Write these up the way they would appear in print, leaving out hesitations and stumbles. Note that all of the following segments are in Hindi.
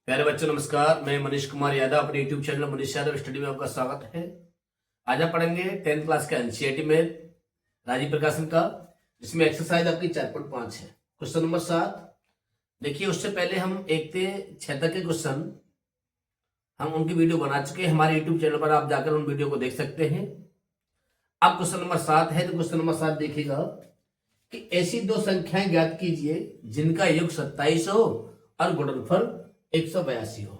प्यारे बच्चों नमस्कार। मैं मनीष कुमार यादव अपने YouTube channel Manish Yadav study में आपका स्वागत है। आज हम पढ़ेंगे 10th क्लास का एनसीईआरटी में राजीव प्रकाशन का, जिसमें एक्सरसाइज आपकी 4.5 है। क्वेश्चन नंबर 7 देखिए। उससे पहले हम 1 से 6 तक के क्वेश्चन हम उनकी वीडियो बना चुके हैं। हमारे यूट्यूब चैनल पर आप जाकर उन वीडियो को देख सकते हैं। अब क्वेश्चन नंबर 7 है, तो क्वेश्चन नंबर 7 देखिएगा कि ऐसी दो संख्याएं ज्ञात कीजिए जिनका योग 27 हो और गुणनफल 182 हो।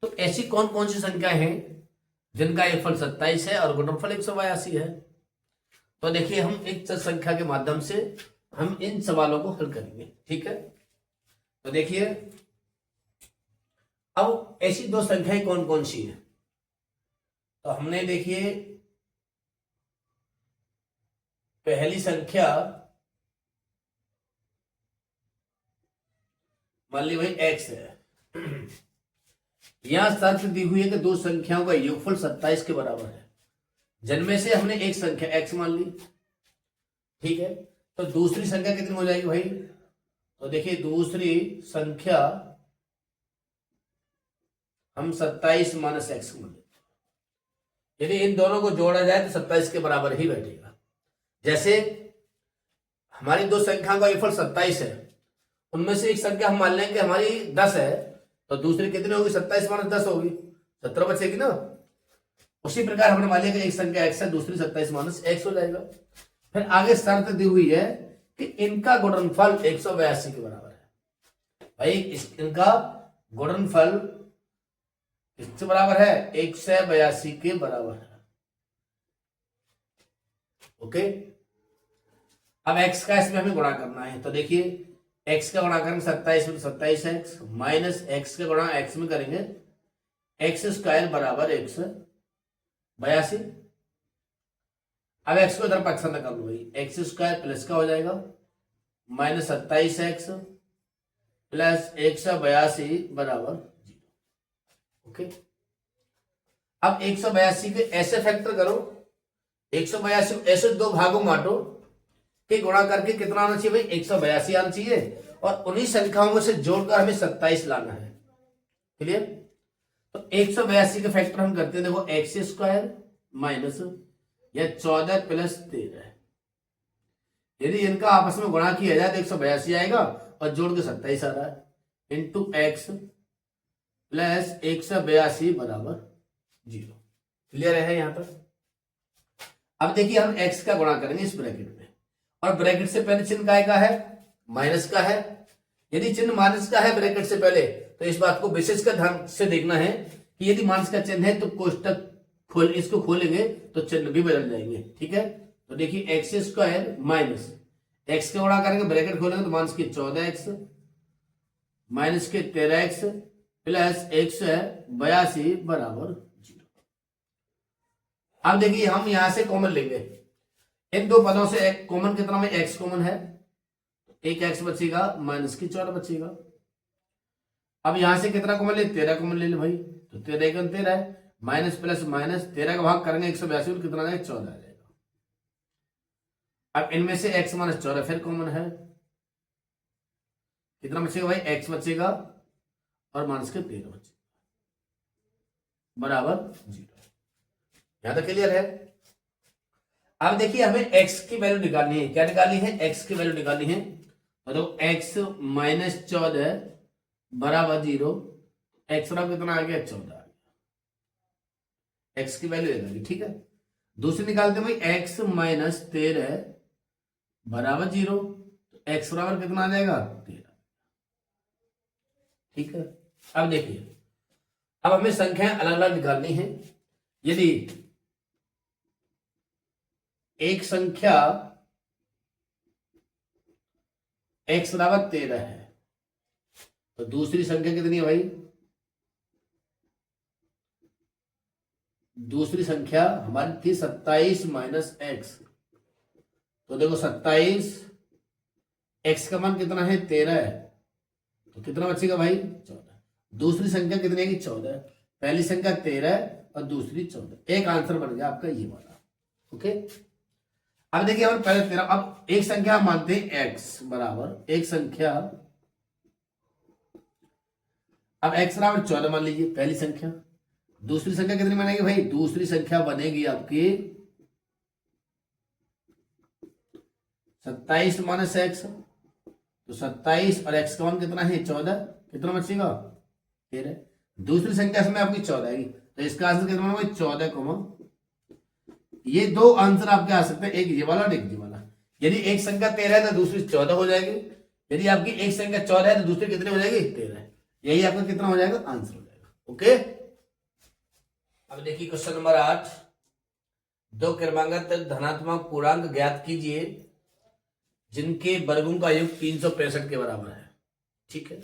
तो ऐसी कौन कौन सी संख्या है जिनका योगफल 27 है और गुणनफल 182 है। तो देखिए, हम एक संख्या के माध्यम से हम इन सवालों को हल करेंगे। ठीक है, तो देखिए अब ऐसी दो संख्याएं कौन कौन सी है। तो हमने देखिए पहली संख्या मान ली भाई x है। यहां शर्त दी हुई है कि दो संख्याओं का योगफल 27 के बराबर है, जिनमें से हमने एक संख्या x मान ली। ठीक है, तो दूसरी संख्या कितनी हो जाएगी भाई। तो देखिए दूसरी संख्या हम 27 माइनस एक्स मान लेते हैं। यदि इन दोनों को जोड़ा जाए तो 27 के बराबर ही बैठेगा। जैसे हमारी दो संख्याओं का योगफल 27 है, उनमें से एक संख्या हम मान लेंगे कि हमारी 10 है, तो दूसरी कितनी होगी 27 माइनस 10 होगी, 17 बचेगी ना। उसी प्रकार हमने मान लिया कि एक संख्या x है, दूसरी 27 माइनस x हो जाएगा। फिर आगे शर्त दी हुई है कि इनका गुणनफल 182 के बराबर है। भाई इनका गुणनफल किससे बराबर है, 182 के बराबर है। ओके, अब x का इसमें हमें गुणा करना है। तो देखिए x का गुणा करेंगे 27 में 27x माइनस x का गुणा x में करेंगे एक्स स्क्वायर बराबर 182। अब x को इधर पक्षांतर कर लो भाई, एक्स स्क्वायर प्लस का हो जाएगा माइनस 27x प्लस 182 बराबर 0। ओके, अब 182 के ऐसे फैक्टर करो, 182 ऐसे दो भागों में बांटो कि गुणा करके कितना आना चाहिए भाई, 182 आना चाहिए, और उन्हीं संख्याओं में से जोड़कर हमें 27 लाना है। क्लियर। तो 182 के फैक्टर हम करते हैं, देखो एक्स स्क्वायर माइनस या 14 प्लस 13। यदि इनका आपस में गुणा किया जाए तो 182 आएगा और जोड़ के 27 आ रहा है, इंटू एक्स प्लस 182 बराबर 0। क्लियर है यहां पर। अब देखिए हम x का गुणा करेंगे इस ब्रैकेट में, और ब्रैकेट से पहले चिन्ह काय का है, माइनस का है। यदि चिन्ह माइनस का है ब्रैकेट से पहले, तो इस बात को विशेष कर ध्यान से देखना है कि यदि माइनस का चिन्ह है तो कोष्टक इसको खोलेंगे तो चिन्ह भी बदल जाएंगे। ठीक है, तो देखिए एक्स स्क्वायर माइनस एक्स का गुणा करेंगे, ब्रैकेट खोलेंगे तो माइनस के 14x माइनस के 13x प्लस 182 बराबर 0। अब देखिए हम यहां से कॉमन लेंगे, इन दो पदों से कॉमन कितना में x कॉमन है, एक x बचेगा माइनस की 14 बचेगा। अब यहां से कितना कॉमन ले, 13 कॉमन ले ले भाई, तो 13 का 13 है, माइनस प्लस माइनस 13 का भाग करेंगे 182 में कितना आएगा, 14 आ जाएगा। अब इनमें से x माइनस 14 फिर कॉमन है, कितना बचेगा भाई, x बचेगा और माइनस के 13 बचेगा बराबर 0। यहां तक क्लियर है। अब देखिए हमें x की वैल्यू निकालनी है। क्या निकालनी है, x की वैल्यू निकालनी है। मतलब x माइनस 14 बराबर 0, x बराबर कितना आ गया, 14 आ गया। x की वैल्यू निकाली। ठीक है, दूसरी निकालते हैं भाई, x माइनस 13 बराबर 0, तो x बराबर कितना आ जाएगा, 13। ठीक है, अब देखिए अब हमें संख्याएं अलग अलग निकालनी है। यदि एक संख्या x बराबर 13 है, तो दूसरी संख्या कितनी है भाई, दूसरी संख्या हमारी थी 27 माइनस एक्स। तो देखो 27, x का मान कितना है 13 है, तो कितना बचेगा भाई, 14। दूसरी संख्या कितनी है, 14। पहली संख्या 13 और दूसरी 14। एक आंसर बन गया आपका ये वाला। ओके, अब देखिए हम पहले 13, अब एक संख्या हम मानते हैं x बराबर, एक संख्या अब x बराबर 14 मान लीजिए पहली संख्या। दूसरी संख्या कितनी बनेगी भाई? दूसरी संख्या बनेगी आपकी 27 माइनस एक्स। तो 27 और x का मान कितना है? 14। कितना बचेगा? 13। दूसरी संख्या में आपकी 14 आएगी, तो इसका आंसर कितना होगा? 14। ये दो आंसर आपके आ सकते हैं, एक ये वाला और एक ये वाला। यदि एक संख्या 13 है तो दूसरी 14 हो जाएगी। यदि आपकी एक संख्या 14 है तो दूसरी कितनी हो जाएगी? 13। यही आपका कितना हो जाएगा? आंसर हो जाएगा। ओके, अब देखिए क्वेश्चन नंबर 8। दो क्रमागत धनात्मक पूर्णांक ज्ञात कीजिए जिनके वर्गों का योग 365 के बराबर है। ठीक है,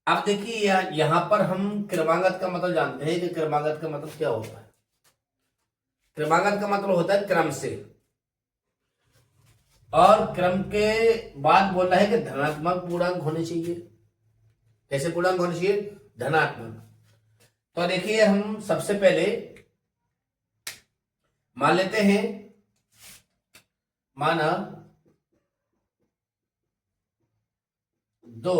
अब देखिए यहां पर हम क्रमागत का मतलब जानते हैं कि क्रमागत का मतलब क्या होता है। क्रमागत का मतलब होता है क्रम से, और क्रम के बाद बोल रहा है कि धनात्मक पूर्णांक होने चाहिए। कैसे पूर्णांक होने चाहिए? धनात्मक। तो देखिए हम सबसे पहले मान लेते हैं, माना 2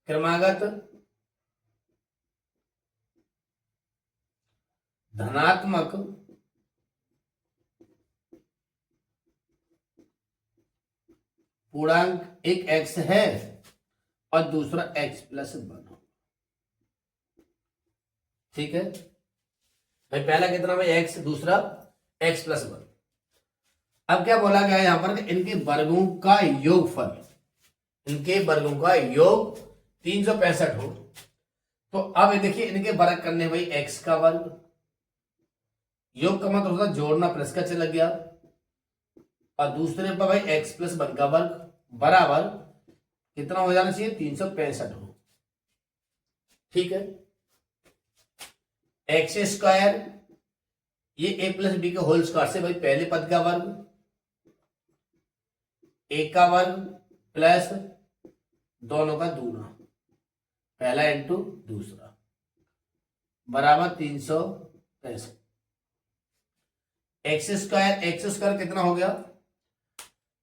क्रमागत धनात्मक पूर्णांक, एक x है और दूसरा x प्लस 1। ठीक है भाई, पहला कितना भाई? x, दूसरा x प्लस 1। अब क्या बोला गया है यहां पर? इनके वर्गों का योगफल, इनके वर्गों का योग 365 हो। तो अब देखिए इनके वर्ग करने भाई x का वर्ग, योग का मतलब होता जोड़ना, प्लस का चला गया, और दूसरे पर भाई x प्लस 1 का वर्ग बराबर कितना हो जाना चाहिए? 365 हो। ठीक है, एक्स स्क्वायर, ये a प्लस बी के होल स्क्वायर से भाई पहले पद का वर्ग, a का वर्ग प्लस दोनों का दूना, पहला इंटू दूसरा, बराबर 365। एक्स स्क्वायर कितना हो गया?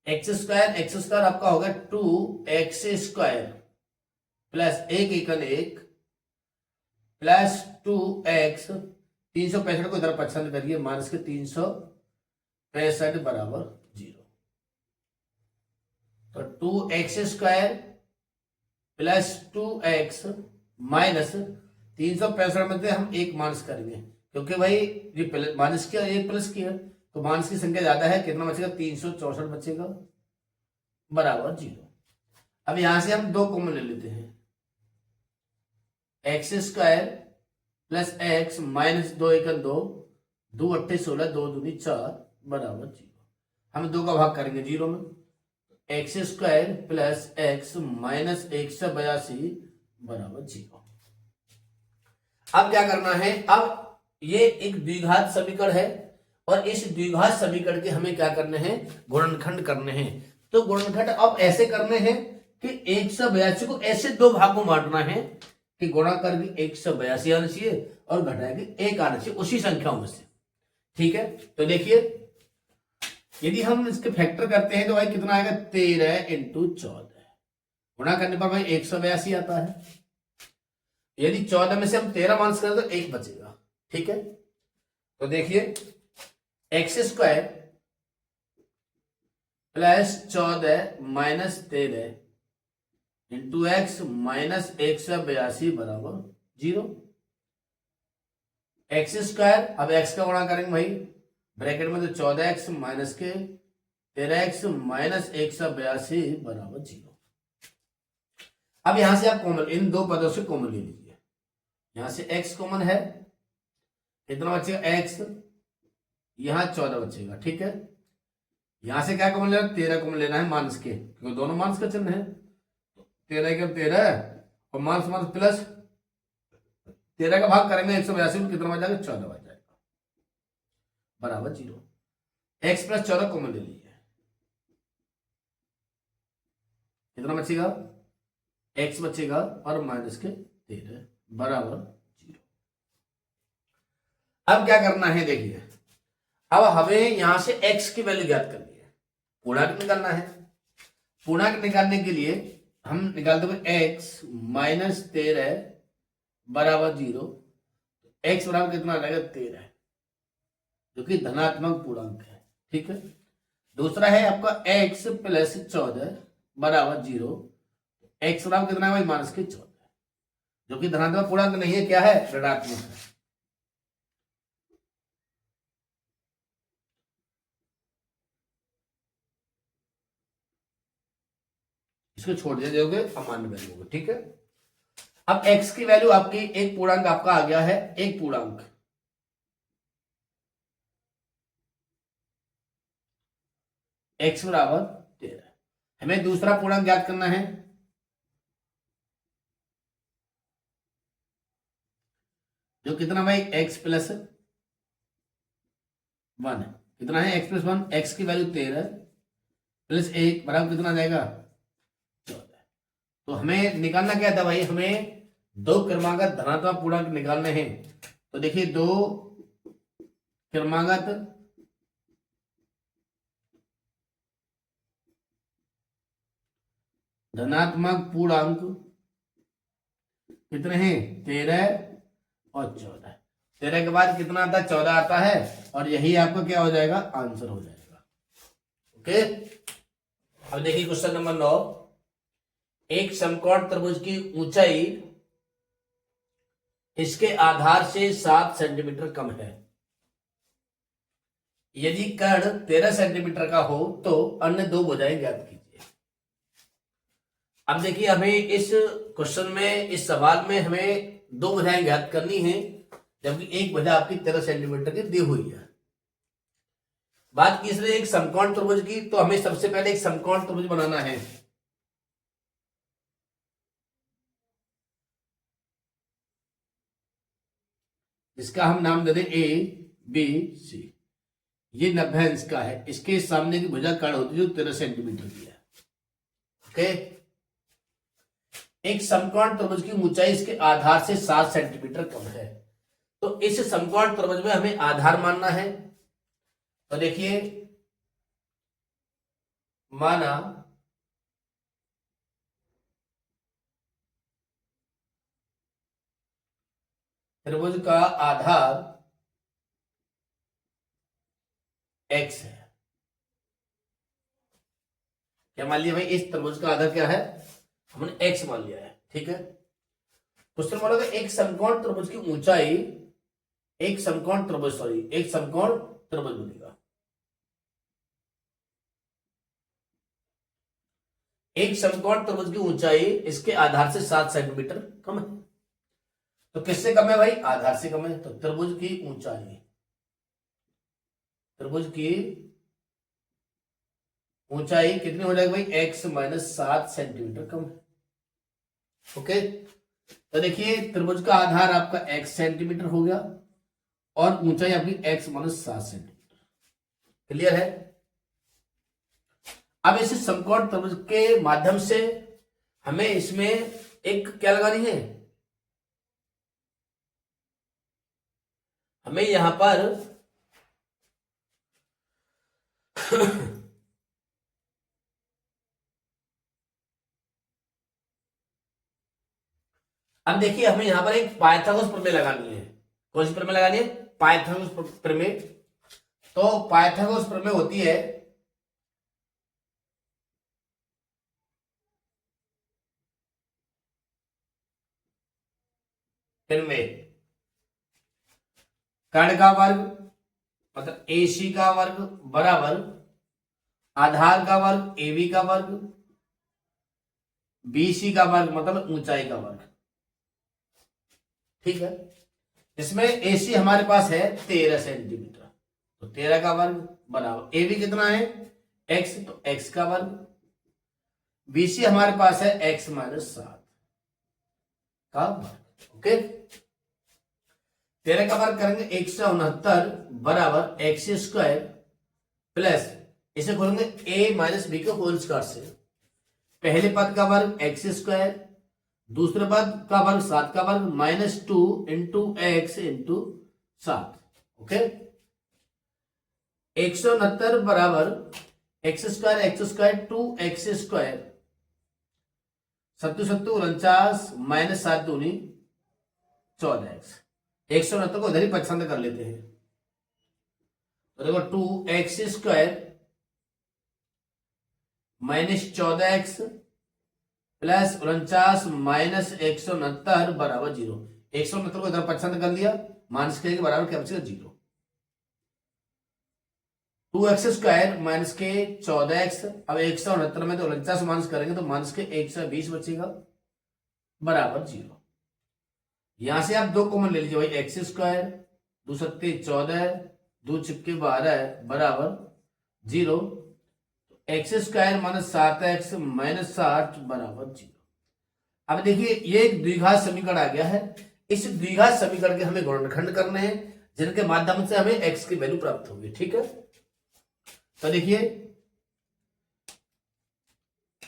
एक्स स्क्वायर आपका होगा 2x square plus 1 एकन 1 plus 2x, 365 को इधर पसंद करिए, माइनस के 365 बराबर 0। तो 2x square plus 2x minus 365 में से हम एक माइनस करेंगे, क्योंकि भाई ये माइनस किया, एक प्लस किया, तो माइनस की संख्या ज्यादा है। कितना बचेगा? 364 बचेगा, बराबर 0। अब यहां से हम 2 कॉमन ले लेते हैं, x square plus x minus 2 एकन 2, 2 अट्ठे 16, 2 दूनी 4 बराबर 0। हम 2 का भाग करेंगे 0 में, x square plus x minus 182 बराबर 0। अब क्या करना है? अब ये एक द्विघात समीकरण है, और इस द्विघात समीकरण के हमें क्या करने हैं? गुणनखंड करने हैं। तो गुणनखंड अब ऐसे करने हैं कि 182 को ऐसे 2 भागों में बांटना है कि गुणा करके 182 आना चाहिए और घटा के 1 आना चाहिए, उसी संख्याओं में से। ठीक है, तो देखिए यदि हम इसके फैक्टर करते हैं तो भाई कितना आएगा? 13 इंटू 14, गुणा करने पर भाई 182 आता है। यदि 14 में से हम 13 माइनस करें तो 1 बचेगा। ठीक है, तो देखिए x square plus 14 minus 13 into x minus 182 बराबर 0। एक्स स्क्वायर, अब एक्स का गुणा करेंगे भाई ब्रैकेट में, तो 14x माइनस के 13x माइनस 182 बराबर 0। अब यहां से आप कॉमन, इन 2 पदों से कॉमन ले लीजिए। यहां से x कॉमन है, कितना बचेगा? x, यहां 14 बचेगा। ठीक है, यहां से क्या कॉमन लेना? 13 कॉमन लेना है माइनस के, क्योंकि दोनों माइनस का चिन्ह है। 13 के 13 और माइनस माइनस प्लस, 13 का भाग करेंगे 182 में, कितना बच जाएगा? 14 बच जाएगा, बराबर 0। x प्लस 14 कॉमन ले लीजिए, कितना बचेगा? x बचेगा और माइनस के 13 बराबर 0। अब क्या करना है? देखिए अब हमें यहां से x की वैल्यू ज्ञात करनी है, पूर्णांक निकालना है। पूर्णांक निकालने के लिए हम निकालते हुए x माइनस 13 बराबर 0। x बराबर कितना आ जाएगा 13, जो कि धनात्मक पूर्णांक है। ठीक है। दूसरा है आपका x प्लस 14 बराबर 0। x बराबर कितना है भाई माइनस के 14, जो कि धनात्मक पूर्णांक नहीं है, क्या है ऋणात्मक है। इसको छोड़ दिया जाओगे अमान्य वैल्यू होगा। ठीक है। अब x की वैल्यू आपकी एक पूर्णांक आपका आ गया है, एक पूर्णांक x बराबर 13। हमें दूसरा पूर्णांक ज्ञात करना है, जो कितना भाई x प्लस 1 है। कितना है x प्लस 1, x की वैल्यू 13 प्लस 1 बराबर कितना आ जाएगा 14। तो हमें निकालना क्या था भाई, हमें दो क्रमागत धनात्मक पूर्णांक निकालने हैं। तो देखिए दो क्रमागत धनात्मक पूर्णांक कितने हैं 13 और 14। 13 के बाद कितना आता है 14 आता है, और यही आपका क्या हो जाएगा आंसर हो जाएगा। ओके। अब देखिए क्वेश्चन नंबर 9। एक समकोण त्रिभुज की ऊंचाई इसके आधार से 7 सेंटीमीटर कम है। यदि कर्ण 13 सेंटीमीटर का हो तो अन्य दो भुजाएं ज्ञात कीजिए। अब देखिए हमें इस क्वेश्चन में, इस सवाल में हमें दो भुजाएं ज्ञात करनी है, जबकि एक भुजा आपकी 13 सेंटीमीटर की दी हुई है। बात की इसलिए एक समकोण त्रिभुज की, तो हमें सबसे पहले एक समकोण त्रिभुज बनाना है। इसका हम नाम दे दें ए बी सी। ये 90 अंश का है, इसके सामने की भुजा कर्ण होती है जो 13 सेंटीमीटर की है। ओके। एक समकोण त्रिभुज की ऊंचाई इसके आधार से 7 सेंटीमीटर कम है। तो इस समकोण त्रिभुज में हमें आधार मानना है। तो देखिए माना त्रिभुज का आधार x है। क्या मान लिया भाई, इस त्रिभुज का आधार क्या है, हमने x मान लिया है। ठीक है। क्वेश्चन बोलोगे एक समकोण त्रिभुज की ऊंचाई, एक समकोण त्रिभुज बनेगा। एक समकोण त्रिभुज की ऊंचाई इसके आधार से 7 सेंटीमीटर कम है। तो किससे कम है भाई, आधार से कम है। तो त्रिभुज की ऊंचाई कितनी हो जाएगी भाई, x माइनस 7 सेंटीमीटर कम है। ओके। तो देखिए त्रिभुज का आधार आपका x सेंटीमीटर हो गया, और ऊंचाई आपकी x माइनस 7 सेंटीमीटर। क्लियर है। अब इस समकोण त्रिभुज के माध्यम से हमें इसमें एक क्या लगानी है, हमें यहां पर अब देखिए हमें यहां पर एक पाइथागोरस प्रमेय लगानी है। कौन सी प्रमेय लगानी है, पाइथागोरस प्रमेय। तो पाइथागोरस प्रमेय होती है प्रमेय कर्ण का वर्ग मतलब AC का वर्ग बराबर आधार का वर्ग AB का वर्ग, BC का वर्ग मतलब ऊंचाई का वर्ग। ठीक है। इसमें AC हमारे पास है 13 सेंटीमीटर, तो 13 का वर्ग बराबर AB कितना है x, तो x का वर्ग। BC हमारे पास है x माइनस 7 का वर्ग। ओके। 13 का वर्ग करेंगे 169 बराबर एक्स स्क्वायर प्लस, इसे खोलेंगे a माइनस बी के होल स्क्वायर से। पहले पद का वर्ग एक्स स्क्वायर, दूसरे पद का वर्ग 7 का वर्ग minus 2 into x into 7। Okay. 169 बराबर एक्स स्क्वायर 2x², सत्तू सत्तू 49 माइनस 7 दूनी 14x। 169 को उधर ही पसंद कर लेते हैं। तो देखो 2x² minus 14x plus 49 minus 169 बराबर 0। 169 को इधर पसंद कर लिया, माइनस के बराबर क्या बचेगा 0। 2x² माइनस के 14x, अब 169 में तो 49 माइनस करेंगे तो माइनस के 120 बचेगा बराबर 0। यहां से आप 2 कॉमन ले लीजिए भाई, x², 2 सत्ते 14, 2 चिपके 12 बराबर 0। x² माइनस 7x माइनस 60 बराबर 0। अब देखिए ये एक द्विघात समीकरण आ गया है। इस द्विघात समीकरण के हमें गुणनखंड करने हैं, जिनके माध्यम से हमें x की वैल्यू प्राप्त होगी। ठीक है, तो देखिए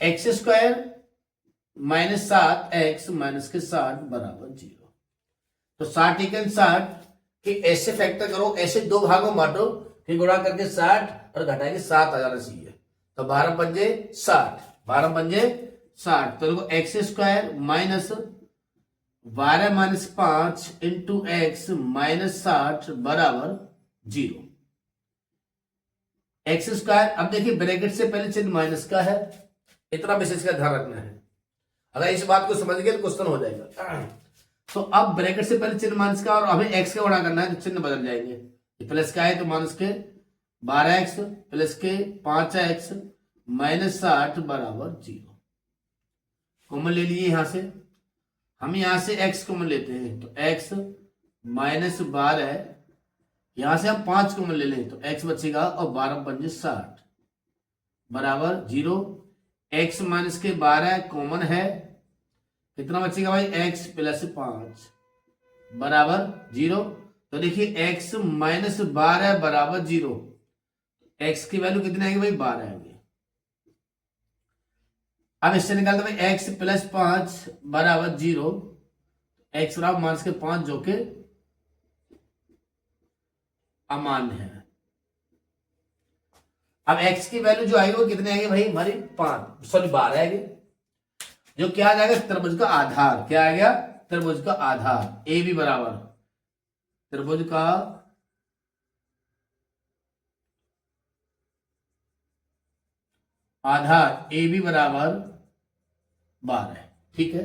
x² माइनस 7x माइनस के 60 बराबर 0। तो 60 × 60 कि ऐसे फैक्टर करो, ऐसे 2 भागों में बांटो, फिर गुणा करके 60 और घटा के 7 आ जाना चाहिए। तो 12 पंजे 60, 12 पंजे 60। तो देखो x² minus 12 minus 5 into x minus 60 बराबर 0। x², अब देखिए ब्रैकेट से पहले चिन्ह माइनस का है, इतना विशेष का ध्यान रखना है। अगर इस बात को समझ गए तो क्वेश्चन हो जाएगा। तो अब ब्रैकेट से पहले चिन्ह माइनस का और हमें x का गुणा करना है, तो चिन्ह बदल जाएंगे। प्लस का है तो माइनस के 12x प्लस के 5x माइनस 60 बराबर 0। कॉमन ले लिए यहां से, हम यहां से x कॉमन लेते हैं तो x माइनस 12, यहां से हम 5 कॉमन ले लें तो x बचेगा और 12 पंजे 60 बराबर 0। x माइनस के 12 कॉमन है, कितना बचेगा भाई x प्लस 5 बराबर 0। तो देखिए x माइनस 12 बराबर 0, x की वैल्यू कितनी आएगी भाई 12 आएगी। अब इससे निकालते भाई x प्लस 5 बराबर 0, x बराबर माइनस के 5 जो के अमान्य है। अब x की वैल्यू जो आएगी वो कितनी आएगी भाई हमारी 12 आएगी, जो क्या आ जाएगा त्रिभुज का आधार। क्या आ गया त्रिभुज का आधार, ए बी बराबर त्रिभुज का आधार ए बी बराबर 12। ठीक है,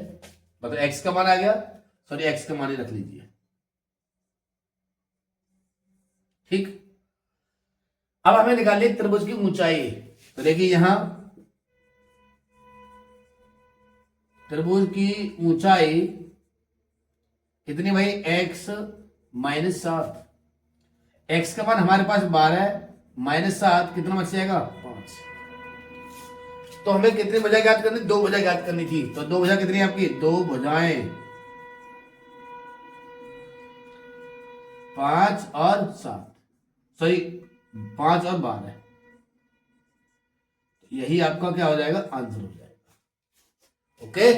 मतलब x का मान आ गया, सॉरी x का मान ही रख लीजिए। ठीक, अब हमें निकालिए त्रिभुज की ऊंचाई। तो देखिए यहां त्रिभुज की ऊंचाई कितनी भाई x माइनस 7, x का मान हमारे पास 12 माइनस 7 कितना बच जाएगा 5। तो हमें कितनी भुजा ज्ञात करनी, 2 भुजा ज्ञात करनी थी। तो 2 भुजा कितनी आपकी, 2 भुजाएं 5 और 7, सॉरी 5 और 12, यही आपका क्या हो जाएगा आंसर हो जाएगा। ओके।